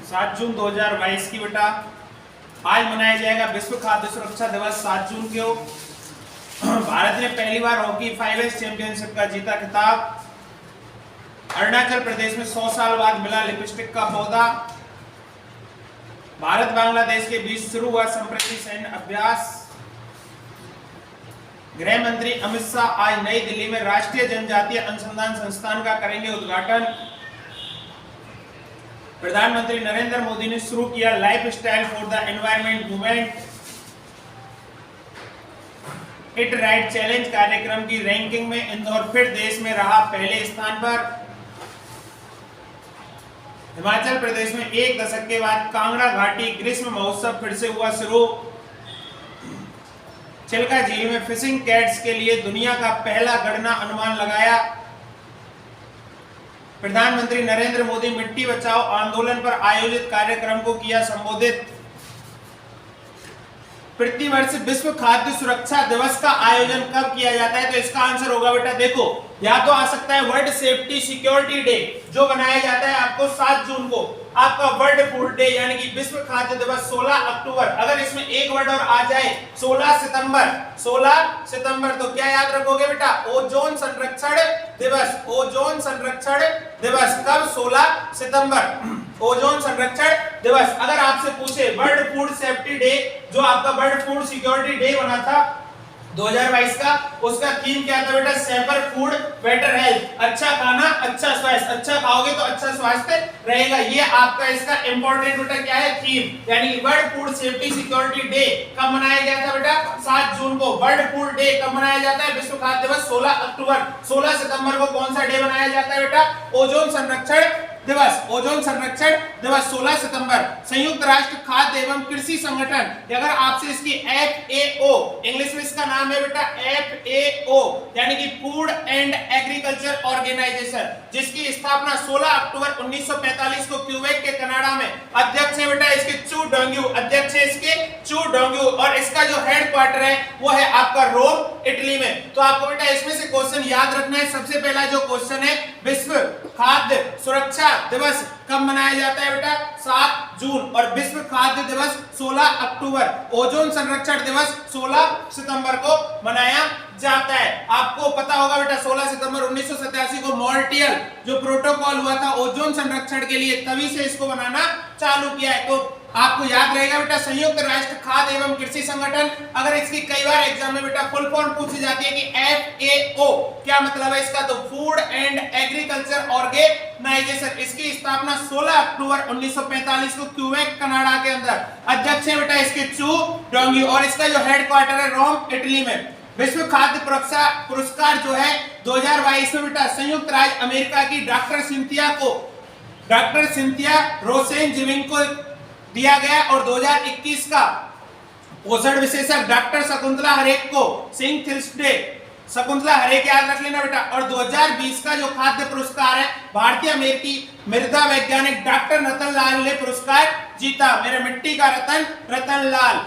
सात जून 2022 की बेटा आज मनाया जाएगा विश्व खाद्य सुरक्षा दिवस। 7 जून को भारत ने पहली बार हॉकी 5S चैंपियनशिप का जीता खिताब। अरुणाचल प्रदेश में 100 साल बाद मिला लिपस्टिक का पौधा। भारत बांग्लादेश के बीच शुरू हुआ संप्रति सैन्य अभ्यास। गृह मंत्री अमित शाह आज नई दिल्ली में राष्ट्रीय जनजातीय अनुसंधान संस्थान का करेंगे उद्घाटन। प्रधानमंत्री नरेंद्र मोदी ने शुरू किया life style for the environment movement. It right challenge कार्यक्रम की रैंकिंग में इंदौर फिर देश में रहा पहले स्थान पर। हिमाचल प्रदेश में एक दशक के बाद कांगड़ा घाटी ग्रीष्म महोत्सव फिर से हुआ शुरू। चिल्का झील में फिशिंग कैट्स के लिए दुनिया का पहला गणना अनुमान लगाया। प्रधानमंत्री नरेंद्र मोदी मिट्टी बचाओ आंदोलन पर आयोजित कार्यक्रम को किया संबोधित। प्रतिवर्ष विश्व खाद्य सुरक्षा दिवस का आयोजन कब किया जाता है? तो इसका आंसर होगा बेटा, देखो या तो आ सकता है वर्ल्ड सेफ्टी सिक्योरिटी डे जो बनाया जाता है आपको 7 जून को, आपका वर्ल्ड फूड डे यानी कि विश्व खाद्य दिवस 16 अक्टूबर। अगर इसमें एक वर्ड और आ जाए 16 सितंबर तो क्या याद रखोगे बेटा? ओजोन संरक्षण दिवस। ओजोन संरक्षण दिवस कब? 16 सितंबर ओजोन संरक्षण दिवस। अगर आपसे पूछे वर्ल्ड फूड सेफ्टी डे जो आपका वर्ल्ड फूड सिक्योरिटी डे बना था 2022 का, उसका थीम क्या था बेटा? Safer food better health. अच्छा खाना अच्छा स्वास्थ्य। अच्छा खाओगे तो अच्छा स्वास्थ्य रहेगा। ये आपका इसका इंपॉर्टेंट बेटा क्या है? थीम। यानी world food safety security day कब मनाया गया था बेटा? 7 जून को। वर्ल्ड फूड डे कब मनाया जाता है? विश्व खाद्य दिवस 16 अक्टूबर। 16 सितंबर को कौन सा डे मनाया जाता है बेटा? ओजोन संरक्षण दिवस। ओजोन संरक्षण दिवस 16 सितंबर। संयुक्त राष्ट्र खाद्य एवं कृषि संगठन, अगर आपसे इसकी FAO इंग्लिश में इसका नाम है बेटा FAO यानी कि फूड एंड एग्रीकल्चर ऑर्गेनाइजेशन, जिसकी स्थापना 16 अक्टूबर 1945 को क्यूबेक के कनाडा में। अध्यक्ष है बेटा इसके चू डोंग्यू। अध्यक्ष है इसके चू डोंग्यू और इसका जो हेडक्वार्टर है वो है आपका रोम इटली में। तो आपको बेटा इसमें से क्वेश्चन याद रखना है। सबसे पहला जो क्वेश्चन है विश्व खाद्य सुरक्षा दिवस कब मनाया जाता है बेटा? 7 जून। और विश्व खाद्य दिवस 16 अक्टूबर। ओजोन संरक्षण दिवस 16 सितंबर को मनाया जाता है। आपको पता होगा बेटा 16 सितंबर 1987 को मॉन्ट्रियल जो प्रोटोकॉल हुआ था ओजोन संरक्षण के लिए, तभी से इसको बनाना चालू किया है। तो आपको याद रहेगा बेटा संयुक्त राष्ट्र खाद्य एवं कृषि संगठन। अगर इसकी कई बार एग्जाम में बेटा फुल फॉर्म पूछी जाती है कि FAO क्या मतलब है इसका? तो फूड एंड एग्रीकल्चर ऑर्गेनाइजेशन। इसकी स्थापना 16 अक्टूबर 1945 को क्यूबेक कनाडा के अंदर। अध्यक्ष है बेटा इसके चू डोंग्यू और इसका जो हेडक्वार्टर है रोम इटली में। विश्व खाद्य पुरस्कार जो है 2022 में बेटा संयुक्त राज्य अमेरिका की डॉक्टर सिंथिया रोसेनजीविंग को दिया गया और 2021 का पोषण विशेषज्ञ डॉक्टर शकुंतला हरेक को शकुंतला हरेक याद रख लेना बेटा। और 2020 का जो खाद्य पुरस्कार है भारतीय अमेरिकी मृदा वैज्ञानिक डॉक्टर रतन लाल ने पुरस्कार जीता। मेरे मिट्टी का रतन लाल।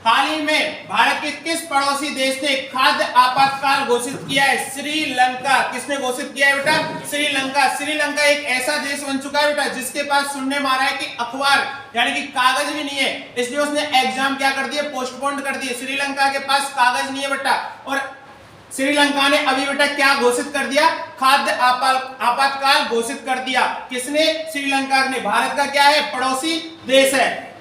हाल ही में भारत के किस पड़ोसी देश ने खाद्य आपातकाल घोषित किया है? श्रीलंका। किसने घोषित किया है बेटा? श्रीलंका। श्रीलंका एक ऐसा देश बन चुका है बेटा जिसके पास सुनने में आ रहा है कि अखबार यानी कि कागज भी नहीं है, इसलिए उसने एग्जाम क्या कर दिए? पोस्टपोन कर दिए। श्रीलंका के पास कागज नहीं है बेटा और श्रीलंका ने अभी बेटा क्या घोषित कर दिया? खाद्य आपातकाल घोषित कर दिया। किसने? श्रीलंका ने। भारत का क्या है? पड़ोसी देश है।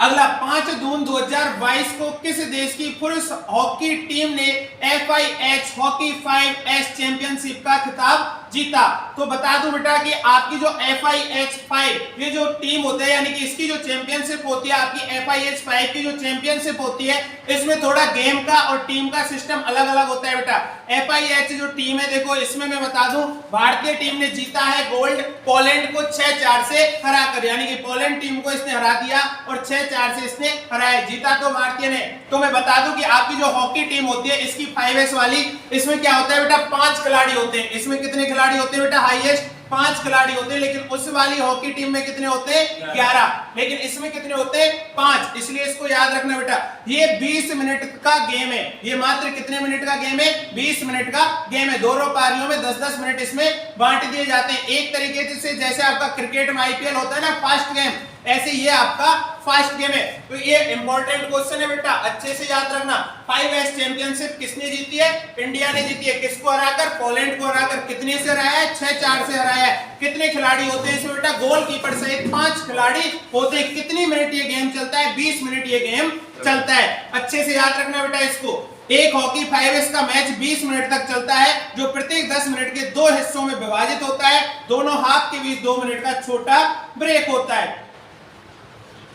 अगला 5 जून 2022 को किस देश की पुरुष हॉकी टीम ने FIH हॉकी 5S चैंपियनशिप का खिताब जीता? तो बता दूं बेटा कि आपकी जो FIH 5 ये जो टीम होते हैं यानी कि इसकी जो चैंपियनशिप होती है, आपकी FIH 5 की जो चैंपियनशिप होती है, इसमें थोड़ा गेम का और टीम का सिस्टम अलग अलग होता है बेटा। FIH जो टीम है देखो इसमें मैं बता दूं भारतीय टीम ने जीता है गोल्ड पोलैंड को 6-4 से हराकर, यानी कि पोलैंड टीम को इसने हरा दिया और 6-4 से इसने हराया। जीता तो भारतीय ने। तो मैं बता दूं कि आपकी जो हॉकी टीम होती है इसकी 5S वाली, इसमें क्या होता है बेटा? 5 खिलाड़ी होते हैं। इसमें कितने खिलाड़ी होते हैं बेटा? हाईएस्ट 5 खिलाड़ी होते हैं, लेकिन उस वाली हॉकी टीम में कितने होते हैं 11, लेकिन इसमें कितने होते हैं 5, इसलिए इसको याद रखना बेटा। ये 20 मिनट का गेम है, ये मात्र कितने मिनट का गेम है 20 मिनट का गेम है। दोनों पारियों में 10-10 मिनट इसमें बांट दिए जाते हैं। एक तरीके से जैसे आपका क्रिकेट में आईपीएल होता है ना फास्ट गेम, ऐसे ये आपका फास्ट गेम है। तो ये इंपॉर्टेंट क्वेश्चन है बेटा, अच्छे से याद रखना। 5S चैंपियनशिप किसने जीती है? इंडिया ने जीती है। किसको हराकर? पोलैंड को हराकर। कितने से हराया है? 6-4 से हराया है। कितने खिलाड़ी होते हैं इसमें बेटा? गोलकीपर सहित 5 खिलाड़ी होते हैं। कितनी मिनट ये गेम चलता है? 20 मिनट ये गेम चलता है। अच्छे से याद रखना बेटा इसको। एक हॉकी 5S का मैच 20 मिनट तक चलता है, जो प्रत्येक 10 मिनट के 2 हिस्सों में विभाजित होता है। दोनों हाफ के बीच 2 मिनट का छोटा ब्रेक होता है।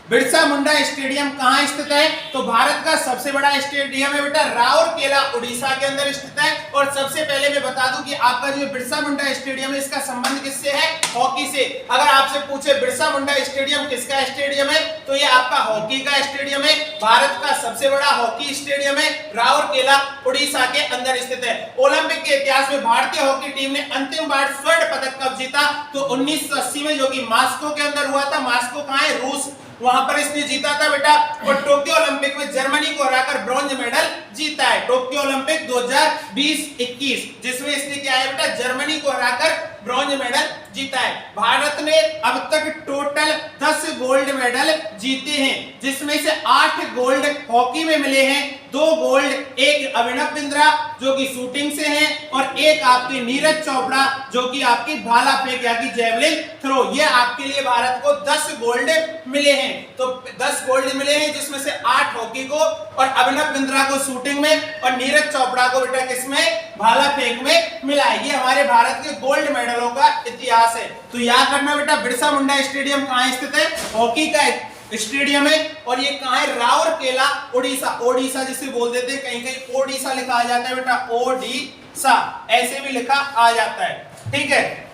बिरसा मुंडा स्टेडियम कहां स्थित है? तो भारत का सबसे बड़ा स्टेडियम है बेटा राउरकेला उड़ीसा के अंदर स्थित है। और सबसे पहले मैं बता दूं कि आपका जो बिरसा मुंडा स्टेडियम है इसका संबंध किससे है? हॉकी से। अगर आपसे पूछे बिरसा मुंडा स्टेडियम किसका स्टेडियम है, तो ये आपका हॉकी का स्टेडियम है। भारत का सबसे बड़ा हॉकी स्टेडियम है, राउरकेला उड़ीसा के अंदर स्थित है। ओलंपिक के इतिहास में भारतीय हॉकी टीम ने अंतिम बार स्वर्ण पदक कब जीता? तो 1980 में, जो कि मॉस्को के अंदर हुआ था। मॉस्को कहां है? रूस, वहां पर इसने जीता था बेटा। और टोक्यो ओलंपिक में जर्मनी को हराकर ब्रॉन्ज मेडल जीता है। टोक्यो ओलंपिक 2020-21 जिसमें इसने क्या है बेटा? जर्मनी को हराकर ब्रॉन्ज मेडल जीता है। भारत ने अब तक टोटल 10 गोल्ड मेडल जीते हैं, जिसमें से 8 गोल्ड हॉकी में मिले हैं, 2 गोल्ड, एक अभिनव बिंद्रा जो कि शूटिंग से हैं, और एक आपकी नीरज चोपड़ा जो कि आपकी भाला फेंक या कि जेवलिन थ्रो। ये आपके लिए भारत को 10 गोल्ड मिले हैं। तो 10 गोल्ड मिले हैं, जिसमें से 8 हॉकी को, और अभिनव बिंद्रा को शूटिंग में, और नीरज चोपड़ा को बेटा किसमें? भाला फेंक में मिला है। ये हमारे भारत के गोल्ड मेडलों का इतिहास है। तो याद रखना बेटा, बिरसा मुंडा स्टेडियम कहां स्थित है? हॉकी का स्टेडियम है, और ये कहां है? राउरकेला उड़ीसा। ओडिशा जिसे बोल देते हैं, कहीं कहीं ओडिशा लिखा आ जाता है बेटा, ओडिशा ऐसे भी लिखा आ जाता है, ठीक है।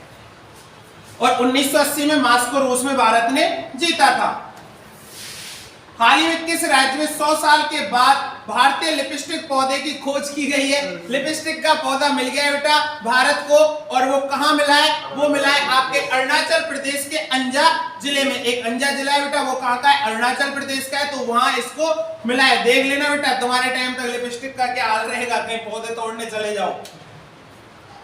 और 1980 में मॉस्को रूस में भारत ने जीता था। हाल ही में किस राज्य में 100 साल के बाद भारतीय लिपस्टिक पौधे की खोज की गई है? लिपस्टिक का पौधा मिल गया है बेटा भारत को, और वो कहां मिला है? वो मिला है आपके अरुणाचल प्रदेश के अंजा जिले में। एक अंजा जिला है बेटा, वो कहां का है? अरुणाचल प्रदेश का है। तो वहां इसको मिला है। देख लेना बेटा, तुम्हारे टाइम तक लिपस्टिक का क्या हाल रहेगा, कहीं पौधे तोड़ने चले जाओ।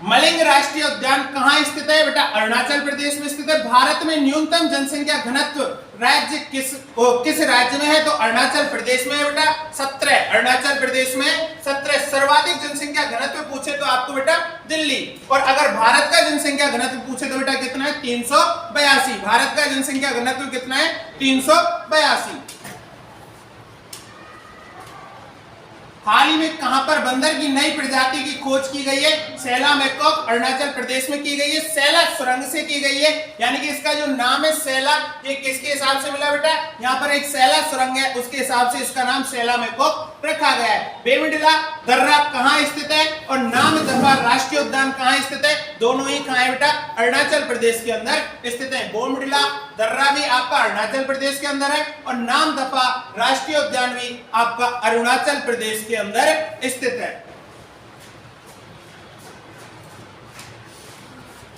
मलिंग राष्ट्रीय उद्यान कहां स्थित है बेटा? अरुणाचल प्रदेश में स्थित है। भारत में न्यूनतम जनसंख्या घनत्व राज्य किस राज्य में है? तो अरुणाचल प्रदेश में है बेटा, 17। अरुणाचल प्रदेश में 17। सर्वाधिक जनसंख्या घनत्व पूछे तो आपको बेटा दिल्ली। और अगर भारत का जनसंख्या घनत्व पूछे तो बेटा कितना है? 382। भारत का जनसंख्या घनत्व कितना है? 382। हाल ही में कहां पर बंदर की नई प्रजाति की खोज की गई है? सैला मैकॉक अरुणाचल प्रदेश में की गई है। सैला सुरंग से की गई है, यानी कि इसका जो नाम है सैला, ये किसके हिसाब से मिला बेटा? यहाँ पर एक सैला सुरंग है, उसके हिसाब से इसका नाम सैला मैकॉक रखा गया है। बेमिडला दर्रा कहां स्थित है? और नामदफा राष्ट्रीय उद्यान कहां स्थित है? दोनों ही कहां है बेटा? अरुणाचल प्रदेश के अंदर स्थित है। बेमिडला दर्रा भी आपका अरुणाचल प्रदेश के अंदर है, और नामदफा राष्ट्रीय उद्यान भी आपका अरुणाचल प्रदेश के अंदर स्थित है।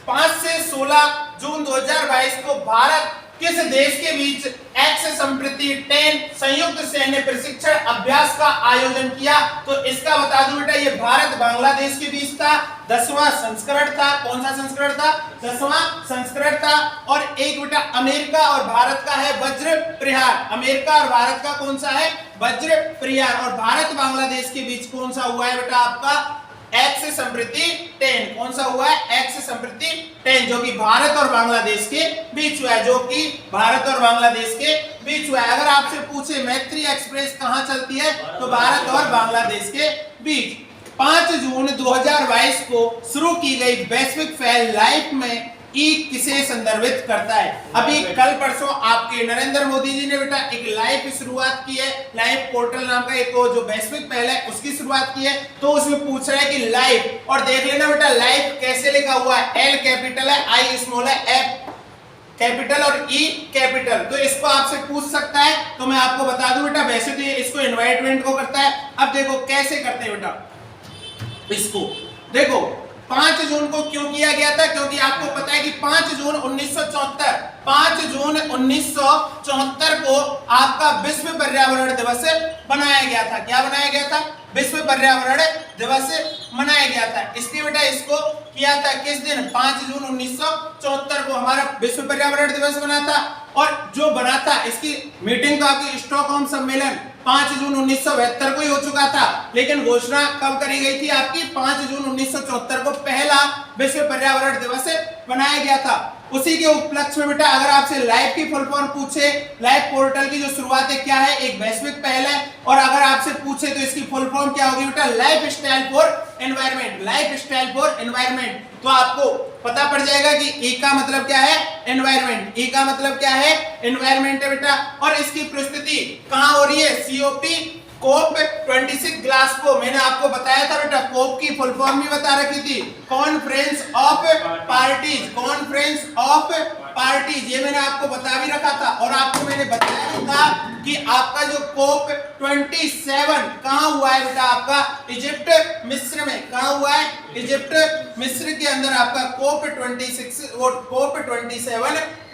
5 से 16 जून 2022 को भारत किस देश के बीच एक्स संप्रति 10 संयुक्त सैन्य प्रशिक्षण अभ्यास का आयोजन किया? तो इसका बता दूं बेटा, ये भारत बांग्लादेश के बीच था। 10वां संस्करण था। कौन सा संस्करण था? 10वां संस्करण था। और एक बेटा अमेरिका और भारत का है वज्र प्रहार। अमेरिका और भारत का कौन सा है? वज्र प्रहार। और भारत बांग्लादेश के बीच कौन सा हुआ है बेटा? आपका एक्स संप्रति 10। कौन सा हुआ है? एक्स संप्रति 10, जो कि भारत और बांग्लादेश के बीच हुआ है, जो कि भारत और बांग्लादेश के बीच हुआ है। अगर आपसे पूछे मैत्री एक्सप्रेस कहां चलती है, तो भारत और बांग्लादेश के बीच। 5 जून 2022 को शुरू की गई वैश्विक पहल लाइफ में ई किसे संदर्भित करता है? अभी कल परसों आपके नरेंद्र मोदी जी ने बेटा एक लाइव की शुरुआत की है। लाइव पोर्टल नाम का एक जो वैश्विक पहल है उसकी शुरुआत की है। तो उसमें पूछ रहा है कि लाइव, और देख लेना बेटा लाइव कैसे लिखा हुआ है? एल कैपिटल है, आई स्मॉल है, एफ कैपिटल और ई कैपिटल। तो इसको आपसे पूछ सकता है, तो मैं आपको बता दूं बेटा, वैसे तो ये इसको इन्वाइटमेंट को करता है। अब देखो कैसे करते हैं बेटा इसको। देखो 5 जून को क्यों किया गया था? क्योंकि आपको पता है कि 5 जून 1974 को आपका विश्व पर्यावरण दिवस बनाया गया था। क्या बनाया गया था? विश्व पर्यावरण दिवस मनाया गया था। इसलिए बेटा इसको किया था किस दिन? 5 जून 1974 को हमारा विश्व पर्यावरण दिवस बना था। और जो बना था इसकी मीटिंग तो आपकी स्टॉकहोम सम्मेलन 5 जून 1972 को ही हो चुका था, लेकिन घोषणा कब करी गई थी आपकी? 5 जून 1974 को पहला विश्व पर्यावरण दिवस बनाया गया था। उसी के उपलक्ष्य में बेटा अगर आपसे लाइफ की फुल फॉर्म पूछे, लाइफ पोर्टल की जो शुरुआत है क्या है? एक वैश्विक पहल है। और अगर आपसे पूछे तो इसकी फुल फॉर्म क्या होगी बेटा? Life style for environment. Life style for environment. तो आपको पता पड़ जाएगा कि ई का मतलब क्या है? एनवायरमेंट। ई का मतलब क्या है? एनवायरमेंट है बेटा। और इसकी प्रस्तुति कहां हो रही है? सीओपी कोप 26 ग्लासगो। मैंने आपको बताया था बेटा, कोप की फुल फॉर्म भी बता रखी थी, conference of parties. Conference of parties ये मैंने आपको बता भी रखा था। और आपको मैंने बताया था कि आपका जो कोप 27 कहां हुआ है बेटा? आपका इजिप्ट मिस्र में। कहां हुआ है? इजिप्ट मिस्र के अंदर आपका कोप 27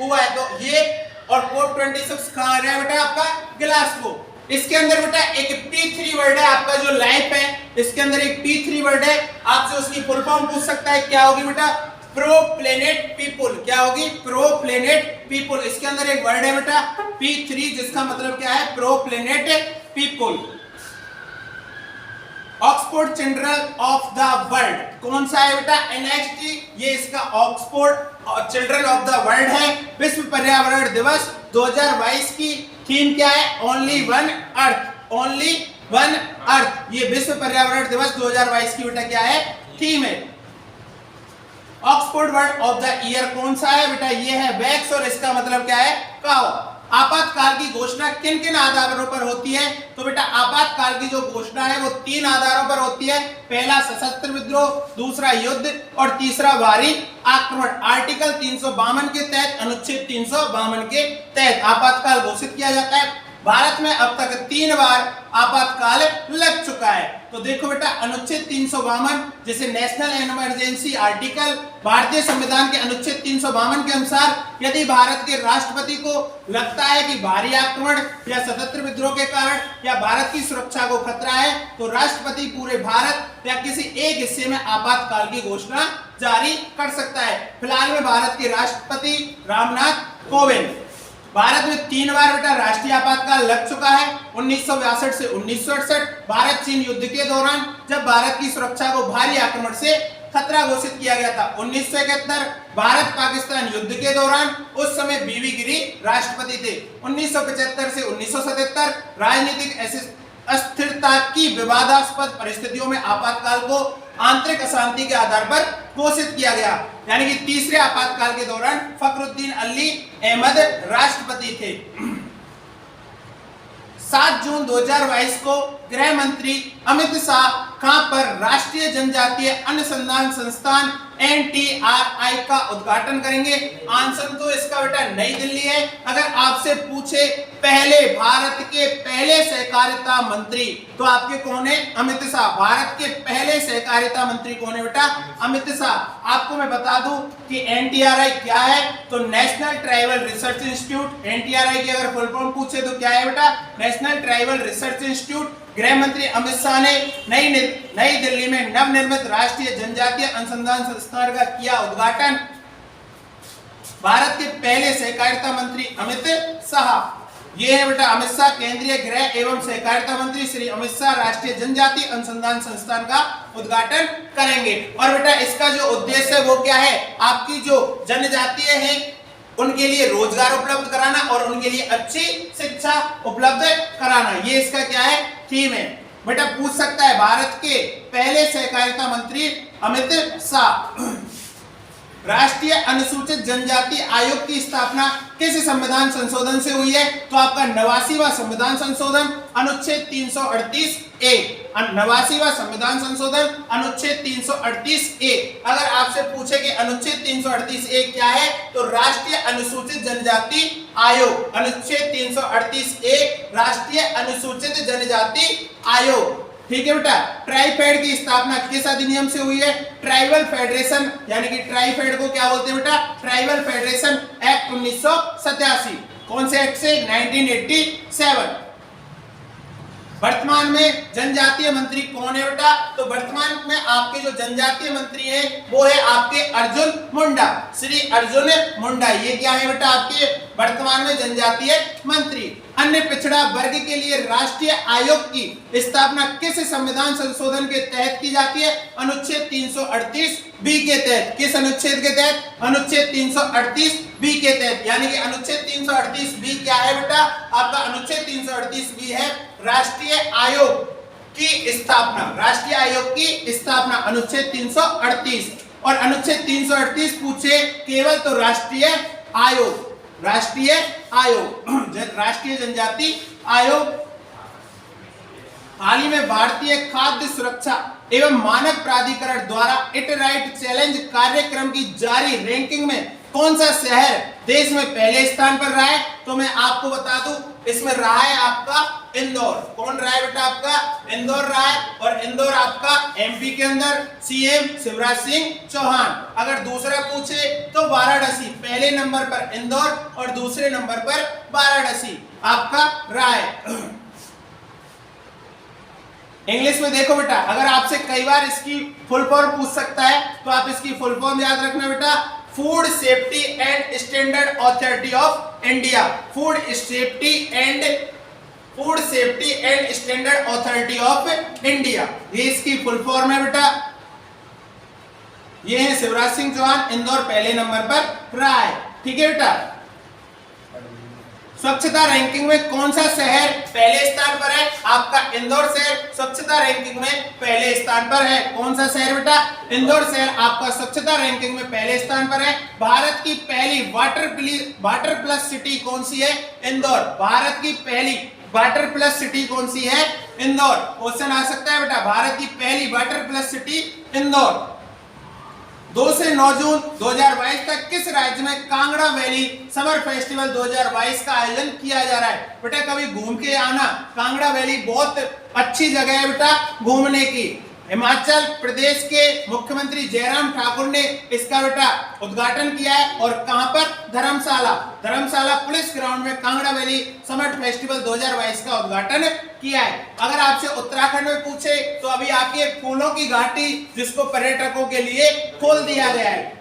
हुआ है। तो ये और कोप 26 कहां रहा है बेटा? आपका ग्लासगो। इसके अंदर बेटा एक P3 वर्ड है आपका जो लाइफ है, इसके अंदर एक P3 वर्ड है। आपसे उसकी फुल फॉर्म पूछ सकता है, क्या होगी बेटा? Pro planet people. क्या होगी? Pro planet people. इसके अंदर एक वर्ड है बेटा P3 जिसका मतलब क्या है? Pro planet people. Oxford children of the world कौन सा है बेटा? NXT। ये इसका Oxford children of the world है। विश्व पर्यावरण दिवस 2022 की थीम क्या है? Only one earth. Only one earth. ये विश्व पर्यावरण दिवस 2022 की बेटा क्या है? थीम है। Oxford word of the year कौन सा है बेटा? ये है वैक्स। और इसका मतलब क्या है? काओ। आपातकाल की घोषणा किन किन आधारों पर होती है? तो बेटा आपातकाल की जो घोषणा है वो 3 आधारों पर होती है। पहला सशस्त्र विद्रोह, दूसरा युद्ध और तीसरा बाहरी आक्रमण। आर्टिकल 352 के तहत, अनुच्छेद 352 के तहत आपातकाल घोषित किया जाता है। भारत में अब तक 3 बार आपातकाल लग चुका है। तो देखो बेटा अनुच्छेद 352 जैसे नेशनल इमरजेंसी आर्टिकल, भारतीय संविधान के अनुच्छेद 352 के अनुसार यदि भारत के राष्ट्रपति को लगता है कि भारी आक्रमण या सशस्त्र विद्रोह के कारण या भारत की सुरक्षा को खतरा है, तो राष्ट्रपति पूरे भारत या किसी एक हिस्से में आपातकाल की घोषणा जारी कर सकता है। फिलहाल में भारत के राष्ट्रपति रामनाथ कोविंद। भारत में 3 बार बेटा राष्ट्रीय आपातकाल लग चुका है। 1962 से 1968 भारत चीन युद्ध के दौरान, जब भारत की सुरक्षा को भारी आक्रमण से खतरा घोषित किया गया था। 1971 भारत पाकिस्तान युद्ध के दौरान, उस समय बीवी गिरी राष्ट्रपति थे। 1975 से 1977 राजनीतिक अस्थिरता की विवादास्पद परिस्थितियों में आपातकाल को आंतरिक अशांति के आधार पर घोषित किया गया। यानी कि तीसरे आपातकाल के दौरान फखरुद्दीन अली अहमद राष्ट्रपति थे। 7 जून 2022 को गृह मंत्री अमित शाह कहां पर राष्ट्रीय जनजातीय अनुसंधान संस्थान NTRI का उद्घाटन करेंगे? आंसर तो इसका बेटा नई दिल्ली है। अगर आपसे पूछे पहले भारत के पहले सहकारिता मंत्री, तो आपके कौन है? अमित शाह। भारत के पहले सहकारिता मंत्री कौन है बेटा? अमित शाह। आपको मैं बता दूं कि NTRI क्या है, तो national tribal research institute. NTRI की अगर फुल फॉर्म पूछे तो क्या है बेटा? National tribal research institute. गृह मंत्री अमित शाह ने नई दिल्ली में नवनिर्मित राष्ट्रीय जनजातीय अनुसंधान संस्थान का किया उद्घाटन। भारत के पहले सहकारिता मंत्री अमित शाह। ये है बेटा अमित शाह, केंद्रीय गृह एवं सहकारिता मंत्री श्री अमित शाह राष्ट्रीय जनजातीय अनुसंधान संस्थान का उद्घाटन करेंगे। और बेटा इसका जो उद्देश्य है वो क्या है? आपकी जो जनजातीय है उनके लिए रोजगार उपलब्ध कराना और उनके लिए अच्छी शिक्षा उपलब्ध कराना। ये इसका क्या है? थीम है। बेटा पूछ सकता है भारत के पहले सहकारिता मंत्री अमित शाह। राष्ट्रीय अनुसूचित जनजाति आयोग की स्थापना किस संविधान संशोधन से हुई है? तो आपका 89वां संविधान संशोधन अनुच्छेद 338 ए। 89वां संविधान संशोधन अनुच्छेद 338 ए। अगर आपसे पूछे कि अनुच्छेद 338 ए क्या है, तो राष्ट्रीय अनुसूचित जनजाति आयोग। अनुच्छेद 338 ए राष्ट्रीय अनुसूचित जनजाति आयोग। ठीक है बेटा। ट्राइफेड की स्थापना किस अधिनियम से हुई है? ट्राइबल फेडरेशन, यानी कि ट्राइफेड को क्या बोलते हैं बेटा? Tribal federation act 1987। कौन से एक्ट से? 1987। वर्तमान में जनजातीय मंत्री कौन है बेटा? तो वर्तमान में आपके जो जनजातीय मंत्री हैं वो है आपके अर्जुन मुंडा, श्री अर्जुन मुंडा। ये क्या है बेटा? आपके वर्तमान में जनजातीय मंत्री। अन्य पिछड़ा वर्ग के लिए राष्ट्रीय आयोग की स्थापना किस संविधान संशोधन के तहत की जाती है? अनुच्छेद 338 बी के तहत। किस अनुच्छेद के तहत? अनुच्छेद 338 बी के तहत। यानी कि अनुच्छेद 338 बी क्या है बेटा? आपका अनुच्छेद 338 बी है राष्ट्रीय आयोग की स्थापना। राष्ट्रीय आयोग की स्थापना अनुच्छेद 338। और अनुच्छेद 338 पूछे केवल तो राष्ट्रीय आयोग, राष्ट्रीय आयोग, राष्ट्रीय जनजाति आयोग। हाल ही में भारतीय खाद्य सुरक्षा एवं मानक प्राधिकरण द्वारा इट राइट चैलेंज कार्यक्रम की जारी रैंकिंग में कौन सा शहर देश में पहले स्थान पर रहा है? तो मैं आपको बता दूं, इसमें रहा है आपका इंदौर। कौन रहा है बेटा? आपका इंदौर रहा है। और इंदौर आपका एमपी के अंदर सीएम शिवराज सिंह चौहान। अगर दूसरा पूछे तो वाराणसी, पहले नंबर पर इंदौर और दूसरे नंबर पर वाराणसी आपका रहा है। इंग्लिश में देखो बेटा, अगर आपसे कई बार इसकी फुल फॉर्म पूछ सकता है तो आप इसकी फुल फॉर्म याद रखना बेटा, food safety and standard authority of India. Food safety and standard authority of India, ये इसकी फुल फॉर्म है बेटा। ये है शिवराज सिंह चौहान, इंदौर पहले नंबर पर रहा है। ठीक है बेटा। स्वच्छता रैंकिंग में कौन सा शहर पहले स्थान पर है? आपका इंदौर शहर स्वच्छता रैंकिंग में पहले स्थान पर है। कौन सा शहर बेटा? इंदौर शहर आपका स्वच्छता रैंकिंग में पहले स्थान पर है। भारत की पहली वाटर प्लस सिटी कौन सी है? इंदौर। भारत की पहली वाटर प्लस सिटी कौन सी है? इंदौर। क्वेश्चन आ सकता है बेटा, भारत की पहली वाटर प्लस सिटी इंदौर। 2 से 9 जून 2022 तक किस राज्य में कांगड़ा वैली समर फेस्टिवल 2022 का आयोजन किया जा रहा है? बेटा कभी घूम के आना, कांगड़ा वैली बहुत अच्छी जगह है बेटा घूमने की। हिमाचल प्रदेश के मुख्यमंत्री जयराम ठाकुर ने इसका बेटा उद्घाटन किया है। और कहां पर? धर्मशाला पुलिस ग्राउंड में कांगड़ा वैली समर फेस्टिवल 2022 का उद्घाटन किया है। अगर आपसे उत्तराखंड में पूछे तो अभी आपके फूलों की घाटी जिसको पर्यटकों के लिए खोल दिया गया है।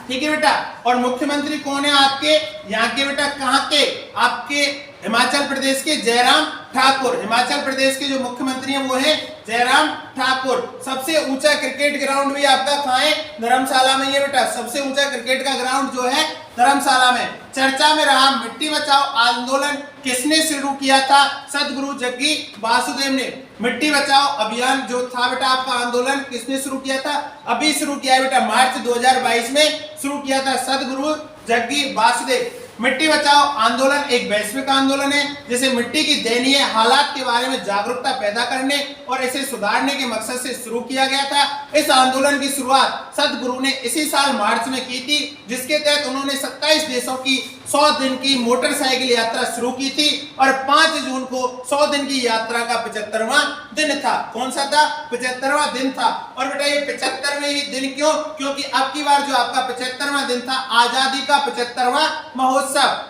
ठीक है बेटा। और मुख्यमंत्री कौन है आपके यहाँ के बेटा? कहाँ के? आपके हिमाचल प्रदेश के जयराम ठाकुर। हिमाचल प्रदेश के जो मुख्यमंत्री हैं वो है जयराम ठाकुर। सबसे ऊंचा क्रिकेट ग्राउंड भी आपका कहाँ है? धर्मशाला में। ये बेटा सबसे ऊंचा क्रिकेट का ग्राउंड जो है धर्मशाला में। चर्चा में रहा मिट्टी बचाओ आंदोलन किसने शुरू किया था? सदगुरु जग्गी वासुदेव ने। मिट्टी बचाओ अभियान जो था बेटा आपका आंदोलन किसने शुरू किया था? अभी शुरू किया है बेटा, मार्च 2022 में शुरू किया था सदगुरु जग्गी वासुदेव। मिट्टी बचाओ आंदोलन एक वैश्विक आंदोलन है जिसे मिट्टी की दयनीय हालात के बारे में जागरूकता पैदा करने और इसे सुधारने के मकसद से शुरू किया गया था। इस आंदोलन की शुरुआत सदगुरु ने इसी साल मार्च में की थी, जिसके तहत उन्होंने 27 देशों की 100 दिन की मोटरसाइकिल यात्रा शुरू की थी। और 5 जून को 100 दिन की यात्रा का 75वां दिन था। कौन सा था? 75वां दिन था। और बेटा ये 75वें ही दिन क्यों? क्योंकि अब की बार जो आपका 75वां दिन था आजादी का 75वां महोत्सव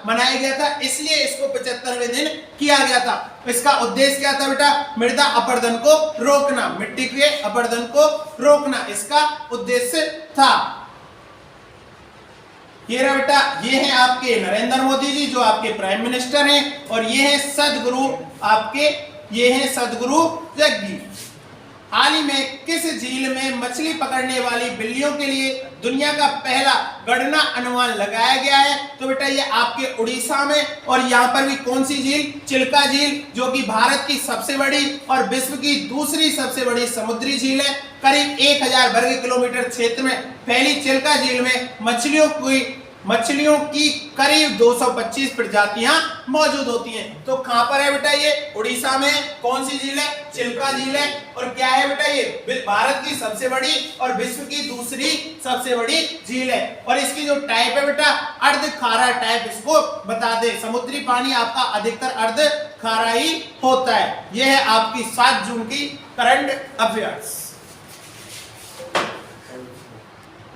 मनाया गया था, इसलिए इसको 75वें दिन किया गया था। इसका उद्देश्य क्या था बेटा? मृदा अपरदन को रोकना, मिट्टी के अपरदन को रोकना इसका उद्देश्य था। ये रहा बेटा, ये हैं आपके नरेंद्र मोदी जी जो आपके प्राइम मिनिस्टर हैं। और ये हैं सदगुरु आपके, ये हैं सदगुरु जग्गी। हाल ही में किस झील में मछली पकड़ने वाली बिल्लियों के लिए दुनिया का पहला गणना अनुमान लगाया गया है? तो बेटा ये आपके उड़ीसा में। और यहाँ पर भी कौन सी झील? चिल्का झील, जो कि भारत की सबसे बड़ी और विश्व की दूसरी सबसे बड़ी समुद्री झील है। करीब 1000 वर्ग किलोमीटर क्षेत्र में फैली चिल्का झील में मछलियों की मछलियों की करीब 225 प्रजातियां मौजूद होती हैं। तो कहां पर है बेटा ये? उड़ीसा में। कौन सी झील है? चिल्का झील है। और क्या है बेटा ये? भारत की सबसे बड़ी और विश्व की दूसरी सबसे बड़ी झील है। और इसकी जो टाइप है बेटा, अर्ध खारा टाइप इसको बता दे। समुद्री पानी आपका अधिकतर अर्ध खारा ही होता है। यह है आपकी 7 जून की करंट अफेयर्स।